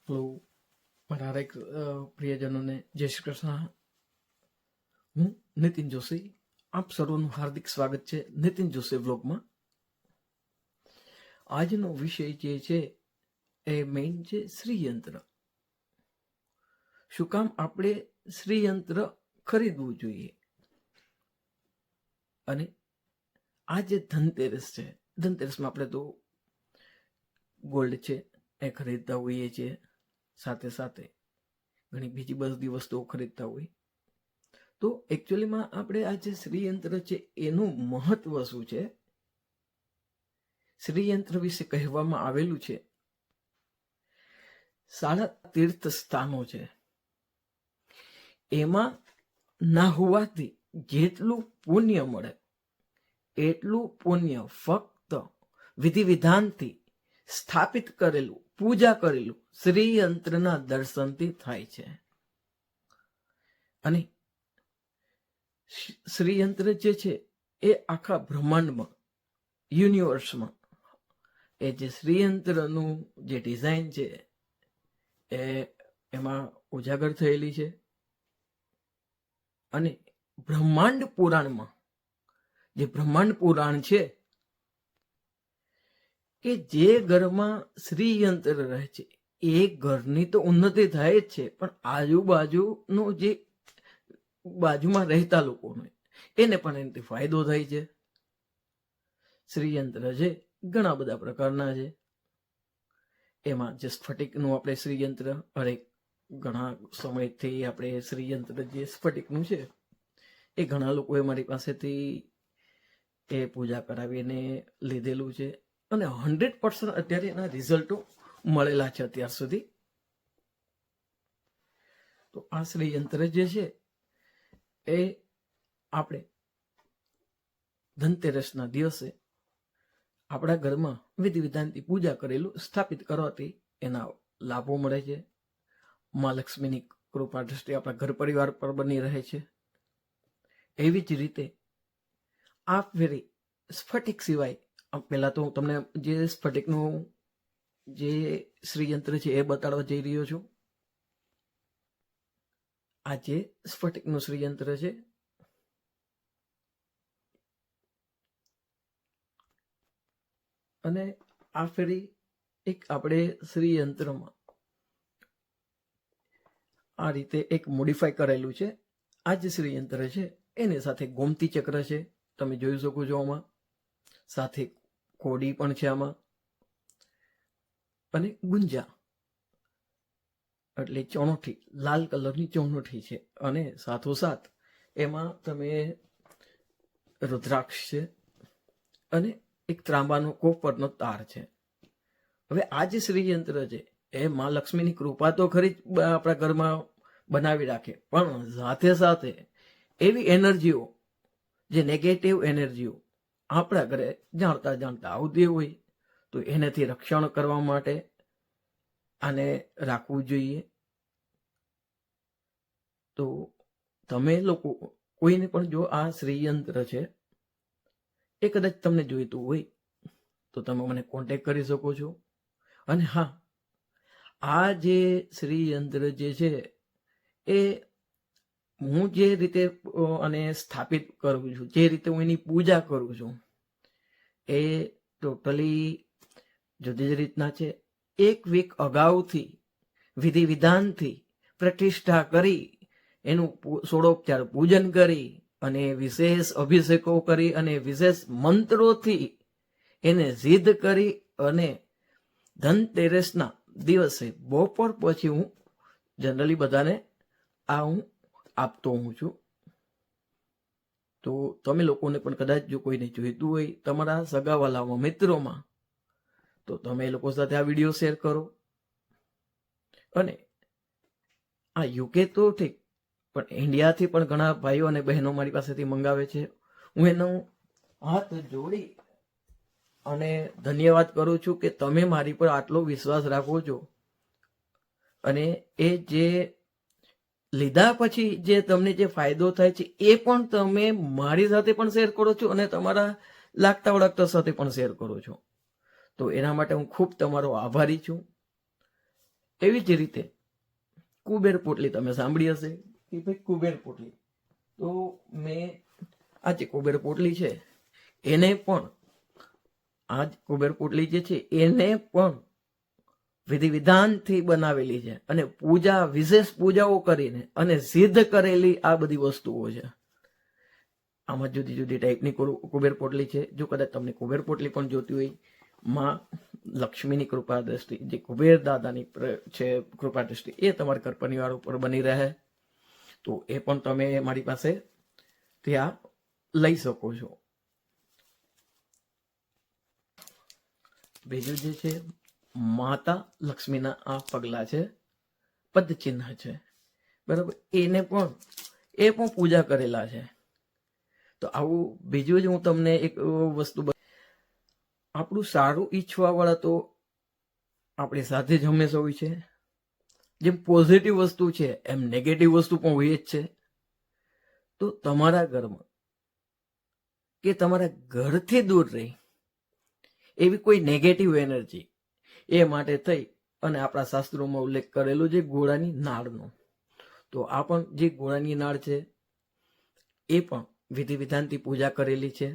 Hello મારા હરેક પ્રિયજનોને જય શ્રી કૃષ્ણ. હું નીતિન જોશી, આપ સર્વનું હાર્દિક સ્વાગત છે નીતિન જોશી વ્લોગમાં. આજનો વિષય જે છે એ મેઇન છે શ્રીયંત્ર. શું કામ આપણે શ્રીયંત્ર ખરીદવું જોઈએ? અને આ જે ધનતેરસ છે, ધનતેરસમાં આપણે તો ગોલ્ડ છે એ ખરીદતા હોઈએ છીએ, સાથે સાથે ઘણી બીજી બધી વસ્તુઓ ખરીદતા હોય. તો એકચ્યુઅલીમાં આપણે આ જે શ્રીયંત્ર છે એનું મહત્વ શું છે? શ્રીયંત્ર વિશે કહેવામાં આવેલું છે 7 તીર્થ સ્થાનો છે, એમાં ના હોવાથી જેટલું પુણ્ય મળે એટલું પુણ્ય ફક્ત વિધિ વિધાનથી સ્થાપિત કરેલું, પૂજા કરેલું શ્રીયંત્રના દર્શનથી થાય છે. અને શ્રીયંત્ર જે છે એ આખા બ્રહ્માંડમાં, યુનિવર્સમાં એ જે શ્રીયંત્રનું જે ડિઝાઇન છે એ એમાં ઉજાગર થયેલી છે. અને બ્રહ્માંડ પુરાણમાં, જે બ્રહ્માંડ પુરાણ છે, કે જે ઘરમાં શ્રીયંત્ર રહે છે એ ઘરની તો ઉન્નતિ થાય જ છે, પણ આજુબાજુનો જે બાજુમાં રહેતા લોકોને એને પણ એનાથી ફાયદો થાય છે. શ્રીયંત્ર છે ઘણા બધા પ્રકારના છે. એમાં જે સ્ફટિકનું આપણે શ્રીયંત્ર, હરેક ઘણા સમયથી આપણે શ્રીયંત્ર જે સ્ફટિકનું છે એ ઘણા લોકોએ મારી પાસેથી એ પૂજા કરાવીને લીધેલું છે, અને 100% અત્યારે એના રિઝલ્ટો મળેલા છે અત્યાર સુધી. તો આ શ્રીયંત્ર જે છે એ આપણે ધનતેરસના દિવસે આપણા ઘરમાં વિધિ વિધાનથી પૂજા કરેલું સ્થાપિત કરવાથી એના લાભો મળે છે. માં લક્ષ્મીની કૃપા દ્રષ્ટિ આપણા ઘર પરિવાર પર બની રહે છે. એવી જ રીતે આ ફેરી સ્ફટિક સિવાય, પહેલા તો હું તમને જે સ્ફટિકનું જે શ્રીયંત્ર છે એ બતાડવા જઈ રહ્યો છું. આ જે સ્ફટિકનું શ્રીયંત્ર છે અને આ ફેરી એક આપણે શ્રીયંત્રમાં આ રીતે એક મોડિફાઈ કરેલું છે. આ જે શ્રીયંત્ર છે એની સાથે ગોમતી ચક્ર છે, તમે જોઈ શકો છો આમાં, સાથે કોડી પણ છે આમાં, અને ગુંજા એટલે ચોણોઠી, લાલ કલરની ચોણોઠી છે, અને સાથોસાથ એમાં તમે રુદ્રાક્ષ છે અને એક ત્રાંબાનો કોપરનો તાર છે. હવે આ જે શ્રીયંત્ર છે એ માં લક્ષ્મીની કૃપા તો ખરી આપણા ઘરમાં બનાવી રાખે, પણ સાથે સાથે એવી એનર્જીઓ, જે નેગેટિવ એનર્જીઓ આપણા ઘરે જાણતા જાણતા આવતી હોય તો એનાથી રક્ષણ કરવા માટે આને રાખવું જોઈએ. તો તમે લોકો કોઈને પણ જો આ શ્રીયંત્ર છે એ કદાચ તમને જોઈતું હોય તો તમે મને કોન્ટેક્ટ કરી શકો છો. અને હા, આ જે શ્રીયંત્ર જે છે એ હું જે રીતે અને સ્થાપિત કરું છું, જે રીતે હું એની પૂજા કરું છું, એ ટોટલી જુદી જ રીતના છે. એક વીક અગાઉથી વિધિ વિધાનથી પ્રતિષ્ઠા કરી, એનું ષોડોપચાર પૂજન કરી, અને વિશેષ અભિષેકો કરી, અને વિશેષ મંત્રોથી એને સિદ્ધ કરી, અને ધનતેરસના દિવસે બપોર પછી હું જનરલી બધાને આ હું આપતો હું છું. તો તમે લોકોને પણ કદાચ જો કોઈને જોઈતું હોય તમારા સગાવાલામાં, મિત્રોમાં, તો તમે એ લોકો સાથે આ વિડીયો શેર કરો. અને આ યુકે તો ઠીક, પણ ઇન્ડિયાથી પણ ઘણા ભાઈઓ અને બહેનો મારી પાસેથી મંગાવે છે. હું એનો હાથ જોડી અને ધન્યવાદ કરું છું કે તમે મારી પર આટલો વિશ્વાસ રાખો છો, અને એ જે લીધા પછી જે તમને જે ફાયદો થાય છે એ પણ તમે મારી સાથે પણ શેર કરો છો, અને તમારા લાગતા વળગતા સાથે પણ શેર કરો છો. તો એના માટે હું ખૂબ તમારો આભારી છું. એવી જ રીતે કુબેર પોટલી તમે સાંભળી હશે કે ભાઈ કુબેર પોટલી, તો મેં આ જે કુબેર પોટલી છે એને પણ, આ કુબેર પોટલી જે છે એને પણ વિધિ વિધાનથી બનાવેલી છે અને પૂજા, વિશેષ પૂજાઓ કરીને અને સિદ્ધ કરેલી આ બધી વસ્તુઓ છે. આમાં જુદી જુદી ટાઈપની કુબેર પોટલી છે. જો કદાચ તમને કુબેર પોટલી પણ જોતી હોય, માં લક્ષ્મીની કૃપા દ્રષ્ટિ, જે કુબેર દાદાની છે કૃપા દ્રષ્ટિ, એ તમારા ઘર પરિવાર ઉપર બની રહે, તો એ પણ તમે મારી પાસે ત્યાં લઈ શકો છો. બીજું જે છે, માતા લક્ષ્મીના આ પગલા છે, પદચિહ્ન છે, બરાબર, એને પણ એ પણ પૂજા કરેલા છે. તો આવું બીજું જ હું તમને એક વસ્તુ, આપણું સારું ઈચ્છવા વાળા તો આપણી સાથે જ હંમેશા હોય છે. જેમ પોઝિટિવ વસ્તુ છે એમ નેગેટિવ વસ્તુ પણ હોય જ છે. તો તમારા ઘરમાં કે તમારા ઘરથી દૂર રહી એવી કોઈ નેગેટિવ એનર્જી, એ માટે થઈ અને આપણા શાસ્ત્રોમાં ઉલ્લેખ કરેલો છે ઘોડાની નાળનો. તો આ પણ જે ઘોડાની નાળ છે એ પણ વિધિ વિધાનથી પૂજા કરેલી છે,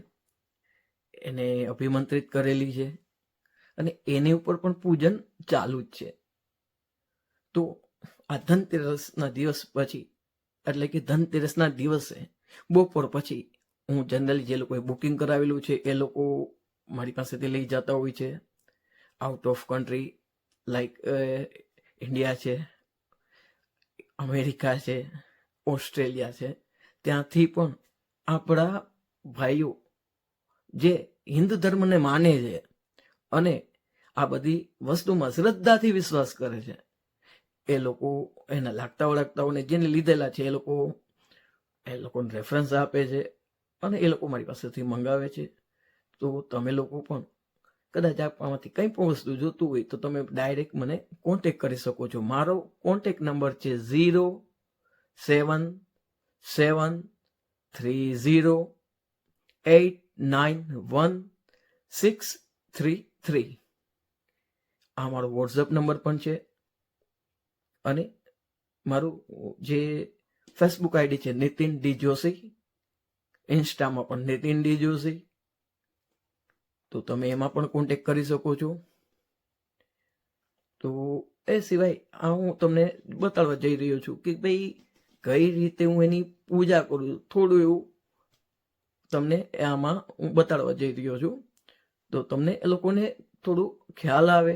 એને અભિમંત્રિત કરેલી છે અને એની ઉપર પણ પૂજન ચાલુ જ છે. તો આ ધનતેરસના દિવસ પછી, એટલે કે ધનતેરસના દિવસે બપોર પછી, હું જનરલી જે લોકોએ બુકિંગ કરાવેલું છે એ લોકો મારી પાસેથી લઈ જતા હોય છે. Out of country like India છે, અમેરિકા છે, ઓસ્ટ્રેલિયા છે, ત્યાંથી પણ આપણા ભાઈઓ જે હિન્દુ ધર્મને માને છે અને આ બધી વસ્તુમાં શ્રદ્ધાથી વિશ્વાસ કરે છે, એ લોકો એના લાગતા વળગતાઓને જેને લીધેલા છે એ લોકોને રેફરન્સ આપે છે અને એ લોકો મારી પાસેથી મંગાવે છે. તો તમે લોકો પણ કદાચ આમાંથી કંઈ પણ વસ્તુ જોતું હોય તો તમે ડાયરેક્ટ મને કોન્ટેક કરી શકો છો. મારો કોન્ટેક નંબર છે 07730891633. આ મારો વોટ્સઅપ નંબર પણ છે અને મારું જે ફેસબુક આઈડી છે નીતિન ડી જોશી, ઇન્સ્ટામાં પણ નીતિન ડી જોશી, તો તમે એમાં પણ કોન્ટેક કરી શકો છો. તો એ સિવાય આ હું તમને બતાડવા જઈ રહ્યો છું કે ભાઈ કઈ રીતે હું એની પૂજા કરું છું, થોડું એવું તમને આમાં હું બતાડવા જઈ રહ્યો છું. તો તમને એ લોકોને થોડું ખ્યાલ આવે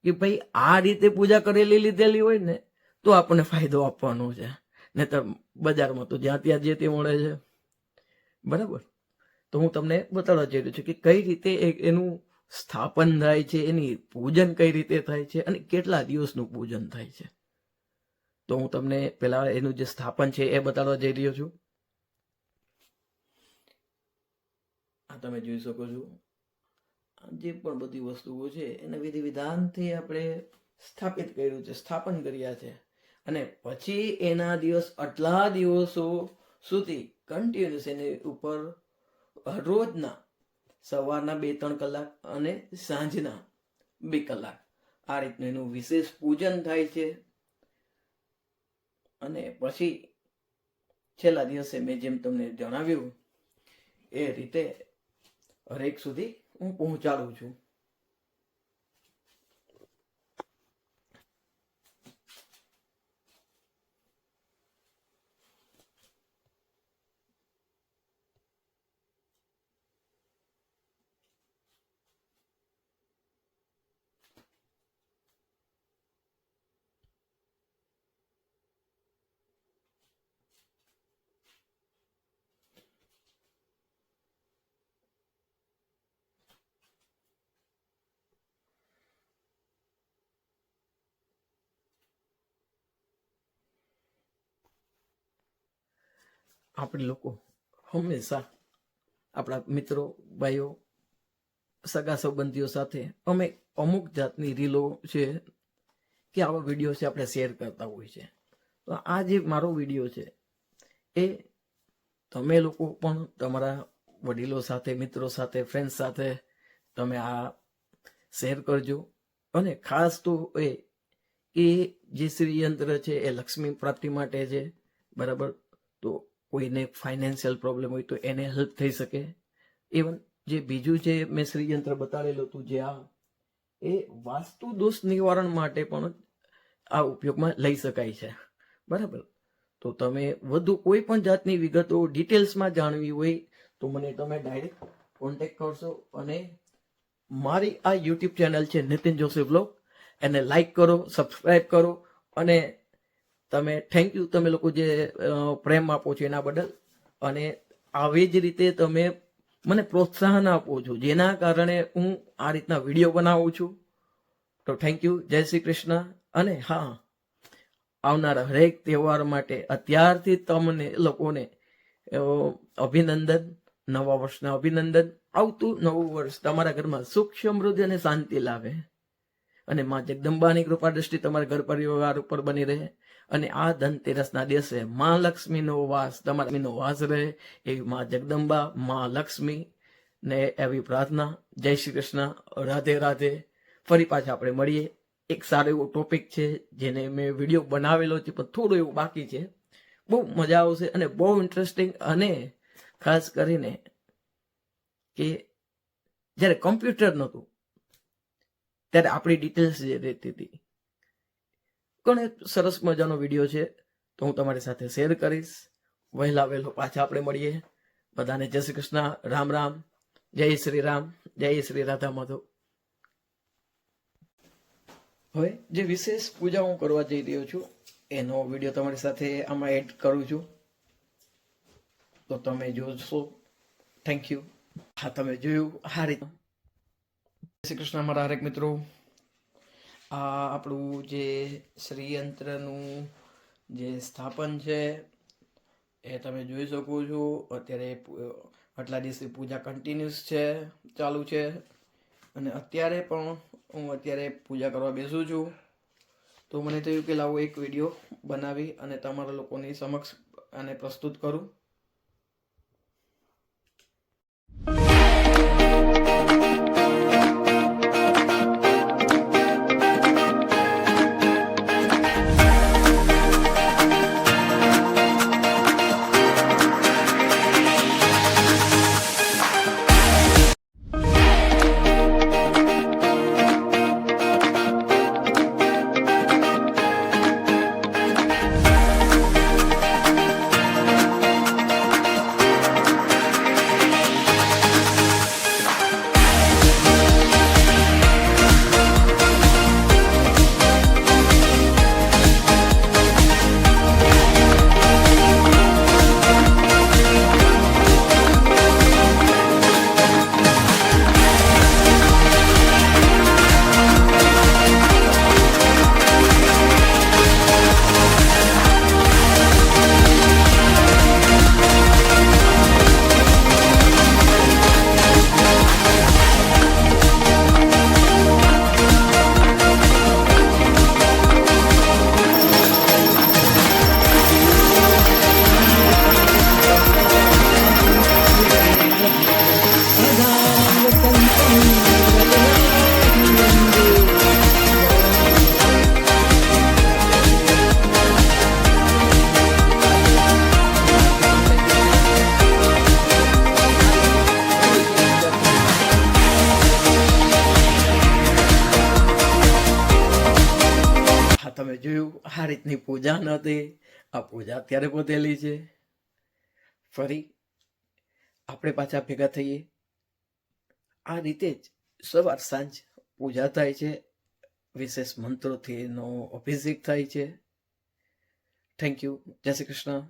કે ભાઈ આ રીતે પૂજા કરેલી લીધેલી હોય ને તો આપણને ફાયદો આપવાનો છે, નહીતર બજારમાં તો જ્યાં ત્યાં જે તે મળે છે, બરાબર. તો હું તમને બતાડવા જઈ રહ્યો છું કે કઈ રીતે એનું સ્થાપન થાય છે, એની પૂજન કઈ રીતે થાય છે અને કેટલા દિવસનું પૂજન થાય છે. તો હું તમને પહેલા એનું જે સ્થાપન છે એ બતાડવા જઈ રહ્યો છું. આ તમે જોઈ શકો છો, જે પણ બધી વસ્તુઓ છે એને વિધિ વિધાનથી આપણે સ્થાપિત કર્યું છે, સ્થાપન કર્યા છે. અને પછી એના દિવસ, આટલા દિવસો સુધી કન્ટિન્યુઅસ એની ઉપર રોજના સવારના 2-3 કલાક અને સાંજના 2 કલાક આ રીતનું એનું વિશેષ પૂજન થાય છે. અને પછી છેલ્લા દિવસે મેં જેમ તમને જણાવ્યું એ રીતે હરેક સુધી હું પહોંચાડું છું. આપણે લોકો હંમેશા આપણા મિત્રો, ભાઈઓ, સગા સંબંધીઓ સાથે અમે અમુક જાતની રીલો છે કે આવા વિડીયો છે આપણે શેર કરતા હોય છે. તો આ જે મારો વિડીયો છે એ તમે લોકો પણ તમારા વડીલો સાથે, મિત્રો સાથે, ફ્રેન્ડ્સ સાથે તમે આ શેર કરજો. અને ખાસ તો એ કે જે શ્રી યંત્ર છે એ લક્ષ્મી પ્રાપ્તિ માટે છે, બરાબર. તો કોઈને ફાઇનાન્શિયલ પ્રોબ્લેમ હોય તો એને હેલ્પ થઈ શકે. ઇવન જે બીજું જે મેં શ્રી યંત્ર બતાડેલું હતું, જે એ વાસ્તુ દોષ નિવારણ માટે પણ આ ઉપયોગમાં લઈ શકાય છે, બરાબર. તો તમે વધુ કોઈ પણ જાતની વિગતો ડિટેલ્સમાં જાણવી હોય તો મને તમે ડાયરેક્ટ કોન્ટેક્ટ કરશો. અને મારી આ યુટ્યુબ ચેનલ છે નીતિન જોશી બ્લોગ, એને લાઈક કરો, સબસ્ક્રાઈબ કરો. અને તમે થેન્ક યુ, તમે લોકો જે પ્રેમ આપો છો એના બદલ. અને આવી જ રીતે તમે મને પ્રોત્સાહન આપો છો, જેના કારણે હું આ રીતના વિડીયો બનાવું છું. તો થેન્ક યુ. જય શ્રી કૃષ્ણ. અને હા, આવનારા હરેક તહેવાર માટે અત્યારથી તમને લોકોને અભિનંદન, નવા વર્ષના અભિનંદન. આવતું નવું વર્ષ તમારા ઘરમાં સુખ, સમૃદ્ધિ અને શાંતિ લાવે. અને માં જગદંબાની કૃપા દ્રષ્ટિ તમારા ઘર પરિવાર ઉપર બની રહે. અને આ ધનતેરસના દિવસે માં લક્ષ્મીનો વાસ તમારા વાસ રહે, એવી માં જગદંબા, માં લક્ષ્મી ને એવી પ્રાર્થના. જય શ્રી કૃષ્ણ. રાધે રાધે. ફરી પાછા આપણે મળીએ. એક સારો એવો ટોપિક છે જેને મેં વિડીયો બનાવેલો છે, પણ થોડું એવું બાકી છે. બહુ મજા આવશે અને બહુ ઇન્ટરેસ્ટિંગ. અને ખાસ કરીને કે જ્યારે કમ્પ્યુટર નહોતું ત્યારે આપણી ડિટેલ્સ જે રહેતી હતી, ઘણો સરસ મજાનો વિડીયો છે, તો હું તમારી સાથે શેર કરીશ. વહેલા વહેલો પાછા આપણે મળીએ. બધાને જય શ્રી કૃષ્ણ, રામ રામ, જય શ્રી રામ, જય શ્રી રાધા માધવ. હવે જે વિશેષ પૂજા હું કરવા જઈ રહ્યો છું એનો વિડીયો તમારી સાથે આમાં એડ કરું છું, તો તમે જોશો. Thank you. હા, તમે જોયું આ રીતે. જય શ્રી કૃષ્ણ મારા હરેક મિત્રો. આ આપણું જે શ્રી યંત્રનું જે સ્થાપન છે એ તમે જોઈ શકો છો. અત્યારે આટલા દિવસથી પૂજા કન્ટિન્યુઅસ છે, ચાલુ છે. અને અત્યારે પણ હું પૂજા કરવા બેસું છું. તો મને થયું કે લાવો એક વિડીયો બનાવી અને તમારા લોકોની સમક્ષ આને પ્રસ્તુત કરું. તમે જોયું આ રીતની પૂજા નહોતી, આ પૂજા અત્યારે પતેલી છે. ફરી આપણે પાછા ભેગા થઈએ. આ રીતે જ સવાર સાંજ પૂજા થાય છે, વિશેષ મંત્રોથી એનો અભિષેક થાય છે. Thank you. જય શ્રી કૃષ્ણ.